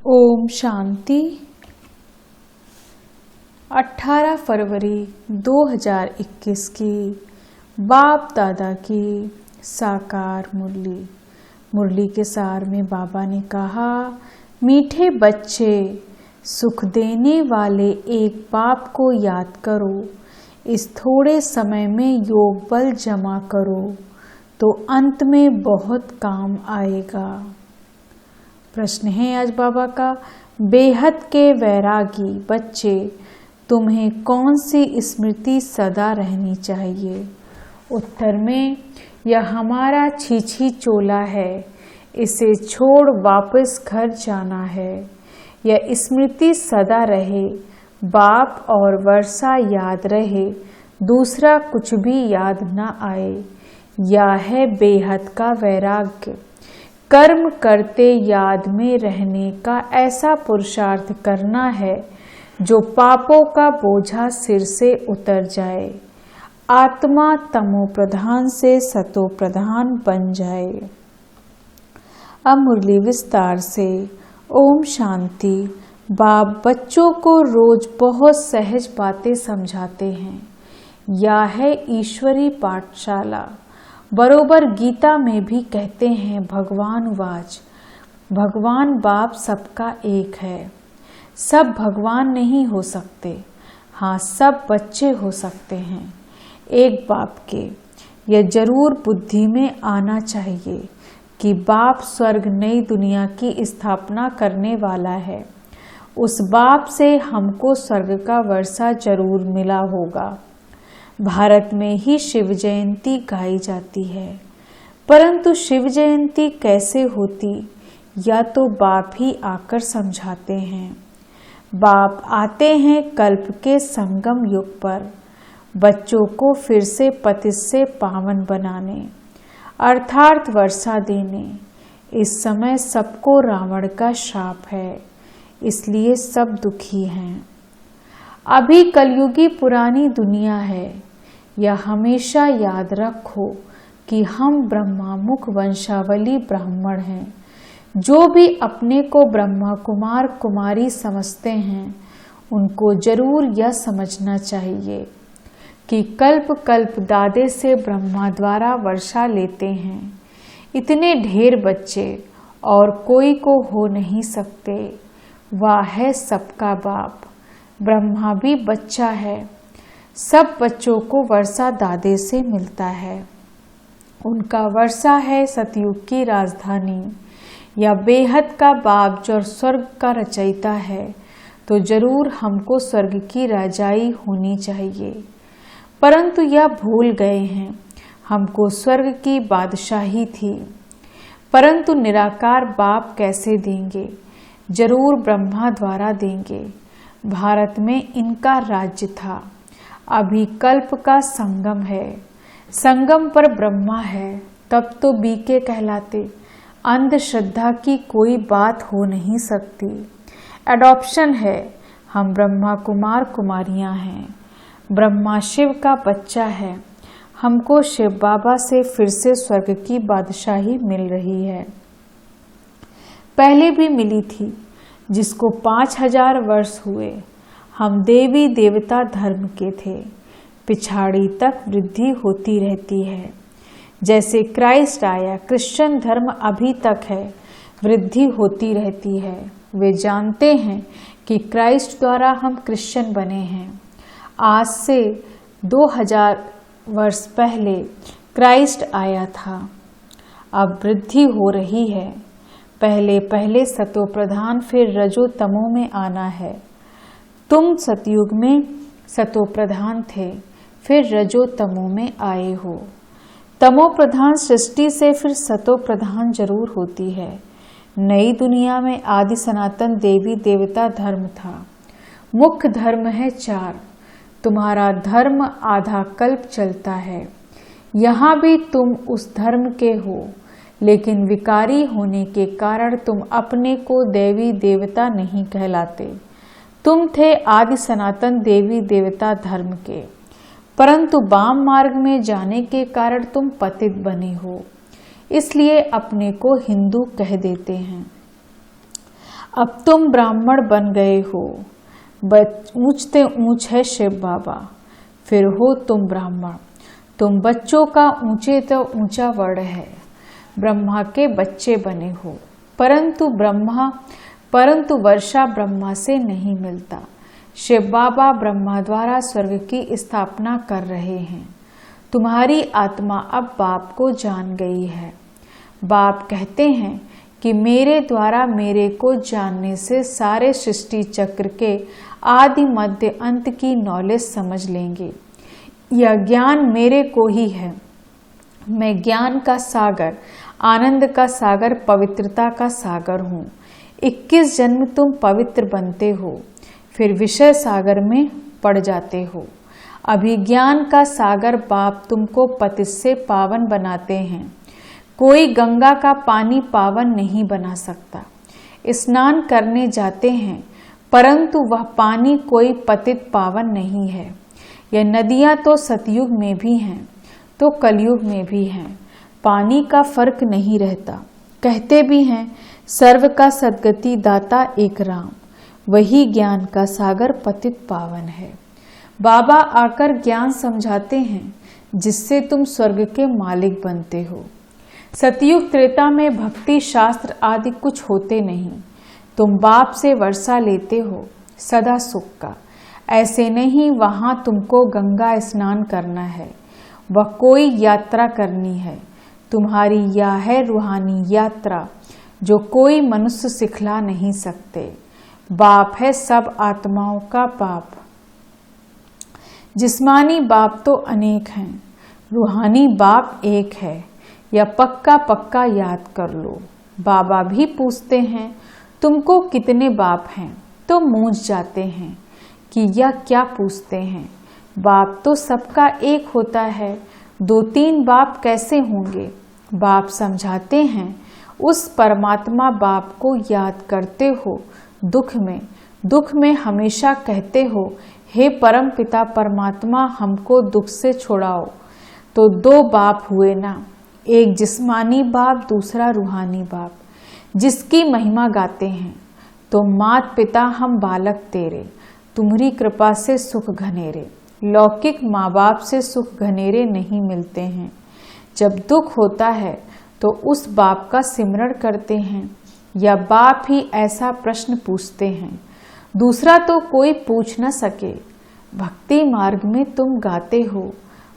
ओम शांति। 18 फरवरी 2021 की बाप दादा की साकार मुरली के सार में बाबा ने कहा, मीठे बच्चे, सुख देने वाले एक बाप को याद करो। इस थोड़े समय में योग बल जमा करो तो अंत में बहुत काम आएगा। प्रश्न है आज बाबा का, बेहद के वैरागी बच्चे, तुम्हें कौन सी स्मृति सदा रहनी चाहिए? उत्तर में, यह हमारा छीछी चोला है, इसे छोड़ वापस घर जाना है। यह स्मृति सदा रहे, बाप और वर्षा याद रहे, दूसरा कुछ भी याद न आए। यह है बेहद का वैराग्य। कर्म करते याद में रहने का ऐसा पुरुषार्थ करना है जो पापों का बोझा सिर से उतर जाए, आत्मा तमो प्रधान से सतो प्रधान बन जाए। अब मुरली विस्तार से। ओम शांति। बाप बच्चों को रोज बहुत सहज बातें समझाते हैं। यह है ईश्वरी पाठशाला। बरोबर गीता में भी कहते हैं, भगवान वाच, भगवान बाप सबका एक है। सब भगवान नहीं हो सकते, हाँ सब बच्चे हो सकते हैं एक बाप के। यह जरूर बुद्धि में आना चाहिए कि बाप स्वर्ग नई दुनिया की स्थापना करने वाला है। उस बाप से हमको स्वर्ग का वर्षा जरूर मिला होगा। भारत में ही शिव जयंती गाई जाती है, परंतु शिव जयंती कैसे होती, या तो बाप ही आकर समझाते हैं। बाप आते हैं कल्प के संगम युग पर, बच्चों को फिर से पतित से पावन बनाने, अर्थात वर्षा देने। इस समय सबको रावण का शाप है, इसलिए सब दुखी हैं। अभी कलयुगी पुरानी दुनिया है। यह हमेशा याद रखो कि हम ब्रह्मामुख वंशावली ब्राह्मण हैं। जो भी अपने को ब्रह्मा कुमार कुमारी समझते हैं, उनको जरूर यह समझना चाहिए कि कल्प कल्प दादे से ब्रह्मा द्वारा वर्षा लेते हैं। इतने ढेर बच्चे और कोई को हो नहीं सकते। वह है सबका बाप। ब्रह्मा भी बच्चा है। सब बच्चों को वर्षा दादे से मिलता है। उनका वर्षा है सतयुग की राजधानी। या बेहद का बाप जो स्वर्ग का रचयिता है, तो जरूर हमको स्वर्ग की राजाई होनी चाहिए, परंतु यह भूल गए हैं हमको स्वर्ग की बादशाही थी। परंतु निराकार बाप कैसे देंगे? जरूर ब्रह्मा द्वारा देंगे। भारत में इनका राज्य था। अभी कल्प का संगम है, संगम पर ब्रह्मा है, तब तो बीके कहलाते। अंधश्रद्धा की कोई बात हो नहीं सकती। एडॉप्शन है, हम ब्रह्मा कुमार कुमारियां हैं। ब्रह्मा शिव का बच्चा है। हमको शिव बाबा से फिर से स्वर्ग की बादशाही मिल रही है। पहले भी मिली थी, जिसको 5000 वर्ष हुए। हम देवी देवता धर्म के थे। पिछाड़ी तक वृद्धि होती रहती है। जैसे क्राइस्ट आया, क्रिश्चियन धर्म अभी तक है, वृद्धि होती रहती है। वे जानते हैं कि क्राइस्ट द्वारा हम क्रिश्चियन बने हैं। आज से 2000 वर्ष पहले क्राइस्ट आया था। अब वृद्धि हो रही है। पहले पहले सतो प्रधान, फिर रजो तमो में आना है। तुम सतयुग में सतो प्रधान थे, फिर रजो तमो में आए हो। तमो प्रधान सृष्टि से फिर सतो प्रधान जरूर होती है। नई दुनिया में आदि सनातन देवी देवता धर्म था। मुख्य धर्म है 4। तुम्हारा धर्म आधा कल्प चलता है। यहाँ भी तुम उस धर्म के हो, लेकिन विकारी होने के कारण तुम अपने को देवी देवता नहीं कहलाते। तुम थे आदि सनातन देवी देवता धर्म के, परंतु वाम मार्ग में जाने के कारण तुम पतित बने हो, इसलिए अपने को हिंदू कह देते हैं। अब तुम ब्राह्मण बन गए हो, ऊंचते ऊंच है शिव बाबा, फिर हो तुम ब्राह्मण। तुम बच्चों का ऊंचे तो ऊंचा वर्ण है, ब्रह्मा के बच्चे बने हो, परंतु वर्षा ब्रह्मा से नहीं मिलता। शिव बाबा ब्रह्मा द्वारा स्वर्ग की स्थापना कर रहे हैं। तुम्हारी आत्मा अब बाप को जान गई है। बाप कहते हैं कि मेरे द्वारा मेरे को जानने से सारे सृष्टि चक्र के आदि मध्य अंत की नॉलेज समझ लेंगे। यह ज्ञान मेरे को ही है। मैं ज्ञान का सागर, आनंद का सागर, पवित्रता का सागर हूँ। 21 जन्म तुम पवित्र बनते हो, फिर विषय सागर में पड़ जाते हो। अभिज्ञान का सागर बाप तुमको पतित से पावन बनाते हैं। कोई गंगा का पानी पावन नहीं बना सकता। स्नान करने जाते हैं, परंतु वह पानी कोई पतित पावन नहीं है। यह नदियां तो सतयुग में भी हैं, तो कलयुग में भी हैं। पानी का फर्क नहीं रहता। कहते भी हैं सर्व का सद्गति दाता एक राम, वही ज्ञान का सागर पतित पावन है। बाबा आकर ज्ञान समझाते हैं, जिससे तुम स्वर्ग के मालिक बनते हो। सतयुग त्रेता में भक्ति शास्त्र आदि कुछ होते नहीं। तुम बाप से वर्षा लेते हो सदा सुख का। ऐसे नहीं, वहां तुमको गंगा स्नान करना है, वह कोई यात्रा करनी है। तुम्हारी यह है रूहानी यात्रा, जो कोई मनुष्य सिखला नहीं सकते। बाप है सब आत्माओं का बाप। जिस्मानी बाप तो अनेक हैं, रूहानी बाप एक है। या पक्का याद कर लो। बाबा भी पूछते हैं तुमको कितने बाप हैं, तो मूंझ जाते हैं कि यह क्या पूछते हैं। बाप तो सबका एक होता है, 2-3 बाप कैसे होंगे। बाप समझाते हैं उस परमात्मा बाप को याद करते हो। दुख में हमेशा कहते हो, हे परम पिता परमात्मा हमको दुख से छुड़ाओ। तो 2 बाप हुए ना, एक जिस्मानी बाप, दूसरा रूहानी बाप, जिसकी महिमा गाते हैं। तो मात पिता हम बालक तेरे, तुम्हारी कृपा से सुख घनेरे। लौकिक माँ बाप से सुख घनेरे नहीं मिलते हैं। जब दुख होता है तो उस बाप का सिमरण करते हैं, या बाप ही ऐसा प्रश्न पूछते हैं। दूसरा तो कोई पूछ न सके। भक्ति मार्ग में तुम गाते हो,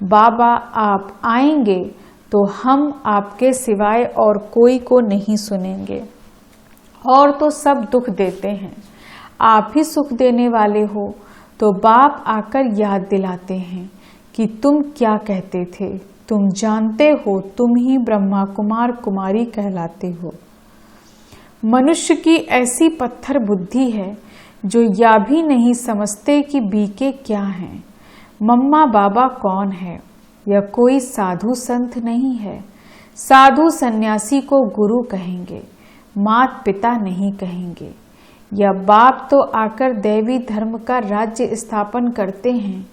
बाबा आप आएंगे तो हम आपके सिवाय और कोई को नहीं सुनेंगे। और तो सब दुख देते हैं, आप ही सुख देने वाले हो। तो बाप आकर याद दिलाते हैं कि तुम क्या कहते थे। तुम जानते हो, तुम ही ब्रह्मा कुमार कुमारी कहलाते हो। मनुष्य की ऐसी पत्थर बुद्धि है जो या भी नहीं समझते कि बीके क्या हैं। मम्मा बाबा कौन है? यह कोई साधु संत नहीं है। साधु सन्यासी को गुरु कहेंगे, मात पिता नहीं कहेंगे। यह बाप तो आकर दैवी धर्म का राज्य स्थापन करते हैं,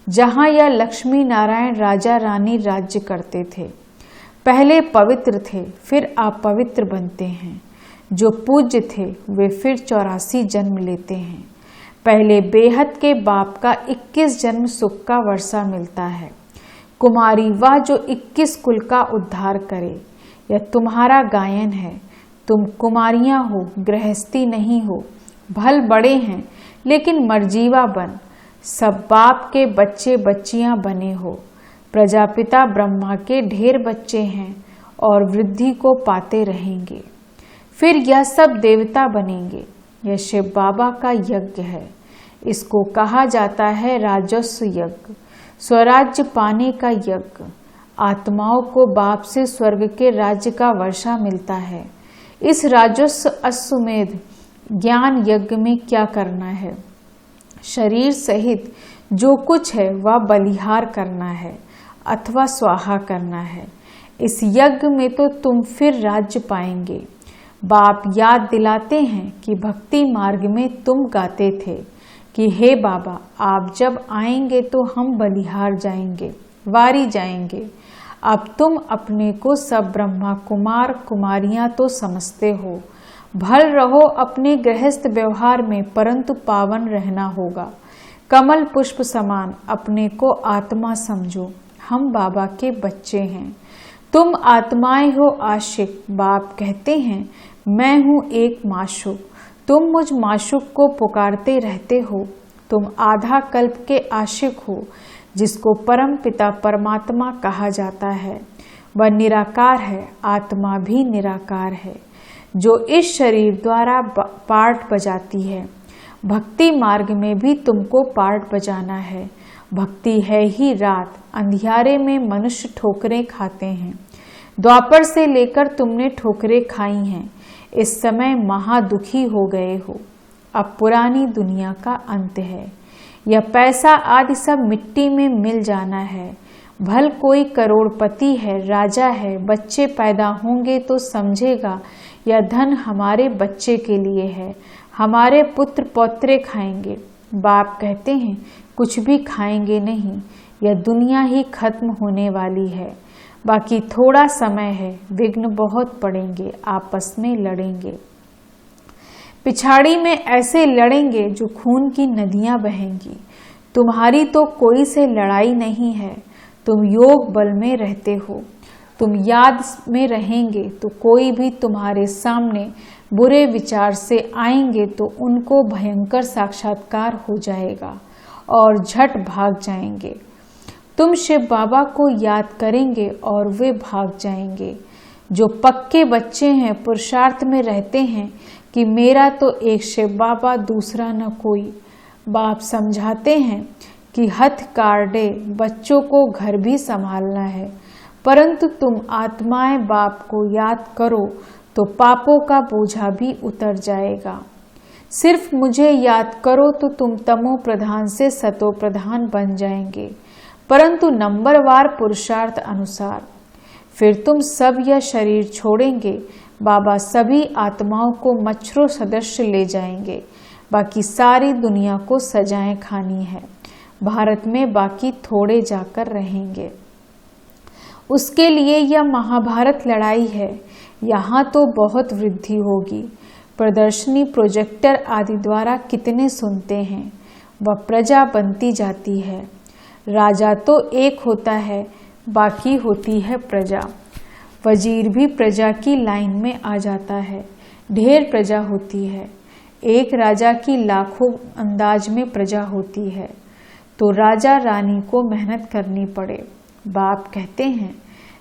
जहाँ यह लक्ष्मी नारायण राजा रानी राज्य करते थे। पहले पवित्र थे, फिर अपवित्र बनते हैं। जो पूज्य थे वे फिर 84 जन्म लेते हैं। पहले बेहद के बाप का 21 जन्म सुख का वर्षा मिलता है। कुमारी वह जो 21 कुल का उद्धार करे। यह तुम्हारा गायन है। तुम कुमारियां हो, गृहस्थी नहीं हो। भल बड़े हैं लेकिन मर्जीवा बन। सब बाप के बच्चे बच्चियां बने हो। प्रजापिता ब्रह्मा के ढेर बच्चे हैं और वृद्धि को पाते रहेंगे। फिर यह सब देवता बनेंगे। यह शिव बाबा का यज्ञ है। इसको कहा जाता है राजस्व यज्ञ, स्वराज्य पाने का यज्ञ। आत्माओं को बाप से स्वर्ग के राज्य का वर्षा मिलता है। इस राजस्व अश्वमेध ज्ञान यज्ञ में क्या करना है? शरीर सहित जो कुछ है वह बलिहार करना है अथवा स्वाहा करना है। इस यज्ञ में तो तुम फिर राज्य पाएंगे। बाप याद दिलाते हैं कि भक्ति मार्ग में तुम गाते थे कि हे बाबा आप जब आएंगे तो हम बलिहार जाएंगे, वारी जाएंगे। अब तुम अपने को सब ब्रह्मा कुमार कुमारियां तो समझते हो, भल रहो अपने गृहस्थ व्यवहार में, परंतु पावन रहना होगा। कमल पुष्प समान अपने को आत्मा समझो। हम बाबा के बच्चे हैं, तुम आत्माएं हो आशिक। बाप कहते हैं मैं हूँ एक माशूक, तुम मुझ माशूक को पुकारते रहते हो। तुम आधा कल्प के आशिक हो, जिसको परम पिता परमात्मा कहा जाता है। वह निराकार है, आत्मा भी निराकार है, जो इस शरीर द्वारा पार्ट बजाती है। भक्ति मार्ग में भी तुमको पार्ट बजाना है। भक्ति है ही रात, अंधियारे में मनुष्य ठोकरें खाते हैं। द्वापर से लेकर तुमने ठोकरें खाई हैं, इस समय महादुखी हो गए हो। अब पुरानी दुनिया का अंत है, यह पैसा आदि सब मिट्टी में मिल जाना है। भल कोई करोड़पति है, राजा है, बच्चे पैदा होंगे तो समझेगा यह धन हमारे बच्चे के लिए है, हमारे पुत्र पौत्रे खाएंगे। बाप कहते हैं कुछ भी खाएंगे नहीं, यह दुनिया ही खत्म होने वाली है। बाकी थोड़ा समय है, विघ्न बहुत पड़ेंगे, आपस में लड़ेंगे। पिछाड़ी में ऐसे लड़ेंगे जो खून की नदियां बहेंगी। तुम्हारी तो कोई से लड़ाई नहीं है, तुम योग बल में रहते हो। तुम याद में रहेंगे तो कोई भी तुम्हारे सामने बुरे विचार से आएंगे तो उनको भयंकर साक्षात्कार हो जाएगा और झट भाग जाएंगे। तुम शिव बाबा को याद करेंगे और वे भाग जाएंगे। जो पक्के बच्चे हैं, पुरुषार्थ में रहते हैं कि मेरा तो एक शिव बाबा, दूसरा न कोई। बाप समझाते हैं कि हथ कार्डे बच्चों को घर भी संभालना है, परंतु तुम आत्माएं बाप को याद करो तो पापों का बोझा भी उतर जाएगा। सिर्फ मुझे याद करो तो तुम तमो प्रधान से सतो प्रधान बन जाएंगे, परंतु नंबरवार पुरुषार्थ अनुसार। फिर तुम सब यह शरीर छोड़ेंगे, बाबा सभी आत्माओं को मच्छरों सदृश ले जाएंगे। बाकी सारी दुनिया को सजाएं खानी है, भारत में बाकी थोड़े जाकर रहेंगे। उसके लिए यह महाभारत लड़ाई है। यहाँ तो बहुत वृद्धि होगी। प्रदर्शनी, प्रोजेक्टर आदि द्वारा कितने सुनते हैं, वह प्रजा बनती जाती है। राजा तो एक होता है, बाकी होती है प्रजा। वजीर भी प्रजा की लाइन में आ जाता है, ढेर प्रजा होती है। एक राजा की लाखों अंदाज में प्रजा होती है, तो राजा रानी को मेहनत करनी पड़े। बाप कहते हैं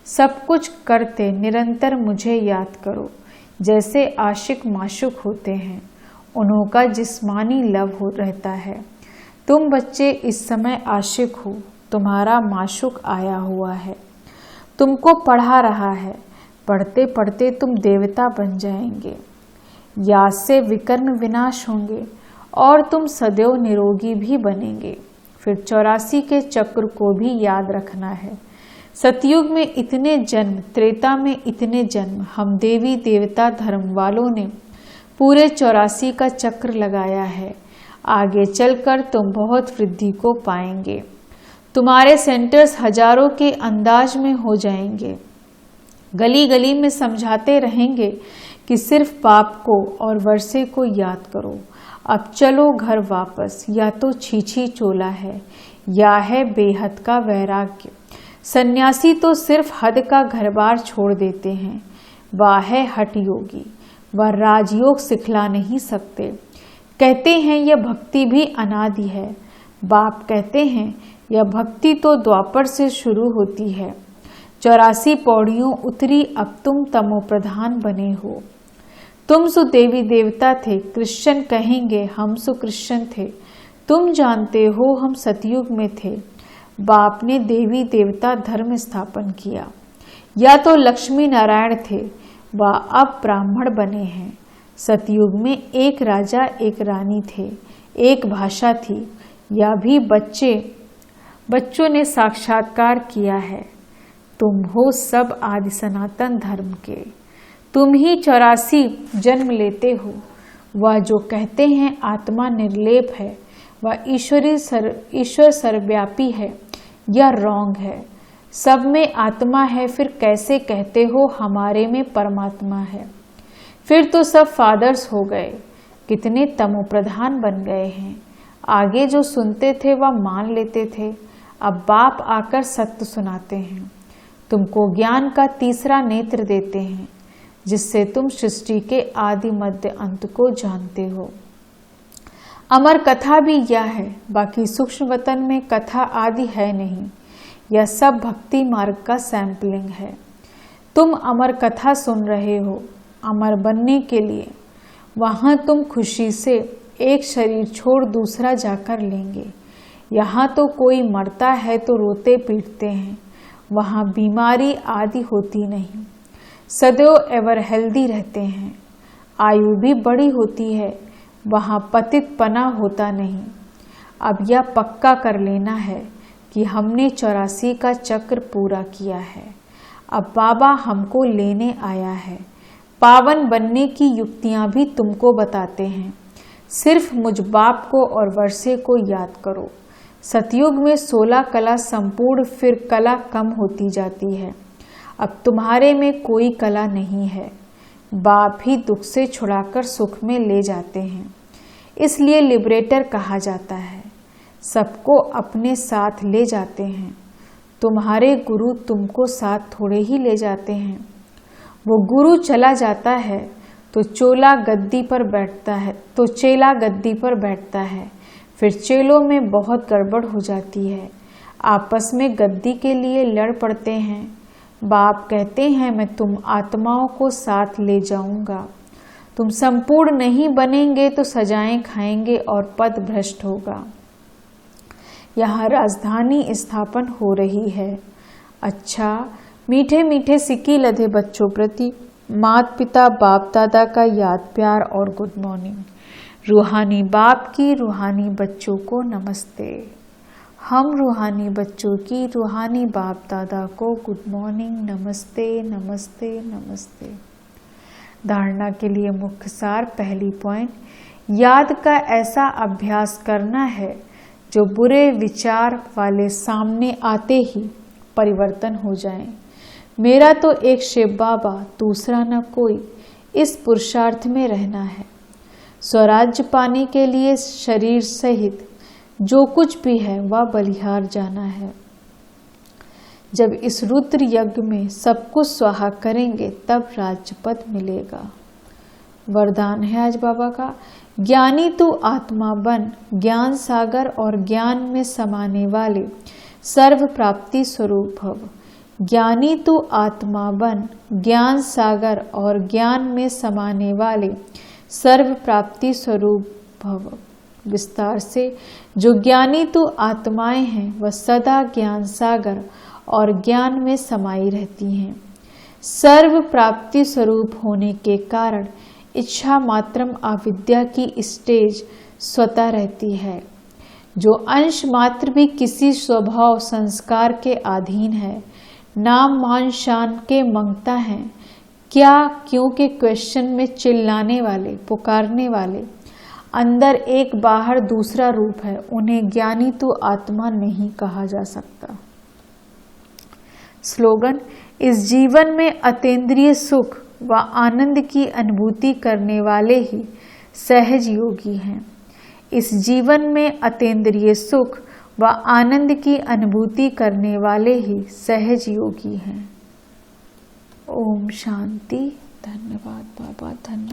सब कुछ करते निरंतर मुझे याद करो। जैसे आशिक माशुक होते हैं, उन्हों का जिस्मानी लव हो रहता है। तुम बच्चे इस समय आशिक हो, तुम्हारा माशुक आया हुआ है, तुमको पढ़ा रहा है। पढ़ते पढ़ते तुम देवता बन जाएंगे। याद से विकर्म विनाश होंगे और तुम सदैव निरोगी भी बनेंगे। फिर 84 के चक्र को भी याद रखना है। सतयुग में इतने जन्म, त्रेता में इतने जन्म, हम देवी देवता धर्म वालों ने पूरे 84 का चक्र लगाया है। आगे चलकर तुम बहुत वृद्धि को पाएंगे। तुम्हारे सेंटर्स हजारों के अंदाज में हो जाएंगे। गली गली में समझाते रहेंगे कि सिर्फ बाप को और वर्षे को याद करो। अब चलो घर वापस, या तो छीछी चोला है या है बेहद का वैराग्य। सन्यासी तो सिर्फ हद का घर बार छोड़ देते हैं, वह है हठ योगी, वह राजयोग सिखला नहीं सकते। कहते हैं यह भक्ति भी अनादि है। बाप कहते हैं यह भक्ति तो द्वापर से शुरू होती है। 84 पौड़ियों उतरी, अब तुम तमो प्रधान बने हो। तुम सो देवी देवता थे, क्रिश्चियन कहेंगे हम सो क्रिश्चियन थे। तुम जानते हो हम सतयुग में थे। बाप ने देवी देवता धर्म स्थापन किया। या तो लक्ष्मी नारायण थे, वह अब ब्राह्मण बने हैं। सतयुग में एक राजा एक रानी थे, एक भाषा थी। यह भी बच्चों ने साक्षात्कार किया है। तुम हो सब आदि सनातन धर्म के, तुम ही 84 जन्म लेते हो। वह जो कहते हैं आत्मा निर्लेप है, वह ईश्वर सर्वव्यापी है, यह रॉन्ग है। सब में आत्मा है, फिर कैसे कहते हो हमारे में परमात्मा है। फिर तो सब फादर्स हो गए, कितने तमोप्रधान बन गए हैं। आगे जो सुनते थे वह मान लेते थे, अब बाप आकर सत्य सुनाते हैं। तुमको ज्ञान का तीसरा नेत्र देते हैं, जिससे तुम सृष्टि के आदि मध्य अंत को जानते हो। अमर कथा भी यह है, बाकी सूक्ष्म वतन में कथा आदि है नहीं। यह सब भक्ति मार्ग का सैंपलिंग है। तुम अमर कथा सुन रहे हो अमर बनने के लिए। वहाँ तुम खुशी से एक शरीर छोड़ दूसरा जाकर लेंगे। यहाँ तो कोई मरता है तो रोते पीटते हैं, वहाँ बीमारी आदि होती नहीं। सदैव एवर हेल्दी रहते हैं, आयु भी बड़ी होती है, वहाँ पतितपना होता नहीं। अब यह पक्का कर लेना है कि हमने 84 का चक्र पूरा किया है। अब बाबा हमको लेने आया है। पावन बनने की युक्तियाँ भी तुमको बताते हैं। सिर्फ मुझ बाप को और वर्षे को याद करो। सतयुग में 16 कला संपूर्ण, फिर कला कम होती जाती है। अब तुम्हारे में कोई कला नहीं है। बाप ही दुख से छुड़ाकर सुख में ले जाते हैं, इसलिए लिबरेटर कहा जाता है। सबको अपने साथ ले जाते हैं। तुम्हारे गुरु तुमको साथ थोड़े ही ले जाते हैं। वो गुरु चला जाता है तो चेला गद्दी पर बैठता है। फिर चेलों में बहुत गड़बड़ हो जाती है, आपस में गद्दी के लिए लड़ पड़ते हैं। बाप कहते हैं मैं तुम आत्माओं को साथ ले जाऊंगा। तुम संपूर्ण नहीं बनेंगे तो सजाएं खाएंगे और पद भ्रष्ट होगा। यहाँ राजधानी स्थापन हो रही है। अच्छा, मीठे मीठे सिक्की लदे बच्चों प्रति माता पिता बाप दादा का याद प्यार और गुड मॉर्निंग। रूहानी बाप की रूहानी बच्चों को नमस्ते। हम रूहानी बच्चों की रूहानी बाप दादा को गुड मॉर्निंग, नमस्ते नमस्ते नमस्ते। धारणा के लिए मुख्य सार। पहली पॉइंट, याद का ऐसा अभ्यास करना है जो बुरे विचार वाले सामने आते ही परिवर्तन हो जाए। मेरा तो एक शिव बाबा, दूसरा न कोई, इस पुरुषार्थ में रहना है। स्वराज्य पाने के लिए शरीर सहित जो कुछ भी है वह बलिहार जाना है। जब इस रुद्र यज्ञ में सब कुछ स्वाहा करेंगे तब राज्य पद मिलेगा। वरदान है आज बाबा का, ज्ञानी तू आत्मा बन, ज्ञान सागर और ज्ञान में समाने वाले सर्व प्राप्ति स्वरूप भव। ज्ञानी तू आत्मा बन, ज्ञान सागर और ज्ञान में समाने वाले सर्व प्राप्ति स्वरूप भव। विस्तार से, जो ज्ञानी तू आत्माएं हैं वह सदा ज्ञान सागर और ज्ञान में समाई रहती हैं। सर्व प्राप्ति स्वरूप होने के कारण इच्छा मात्रम अविद्या की स्टेज स्वतः रहती है। जो अंश मात्र भी किसी स्वभाव संस्कार के अधीन है, नाम मान शान के मांगता है। क्या क्यों के क्वेश्चन में चिल्लाने वाले, पुकारने वाले, अंदर एक बाहर दूसरा रूप है, उन्हें ज्ञानी तो आत्मा नहीं कहा जा सकता। स्लोगन, इस जीवन में अतीन्द्रिय सुख व आनंद की अनुभूति करने वाले ही सहज योगी हैं। इस जीवन में अतीन्द्रिय सुख व आनंद की अनुभूति करने वाले ही सहज योगी हैं। ओम शांति। धन्यवाद बाबा, धन्यवाद।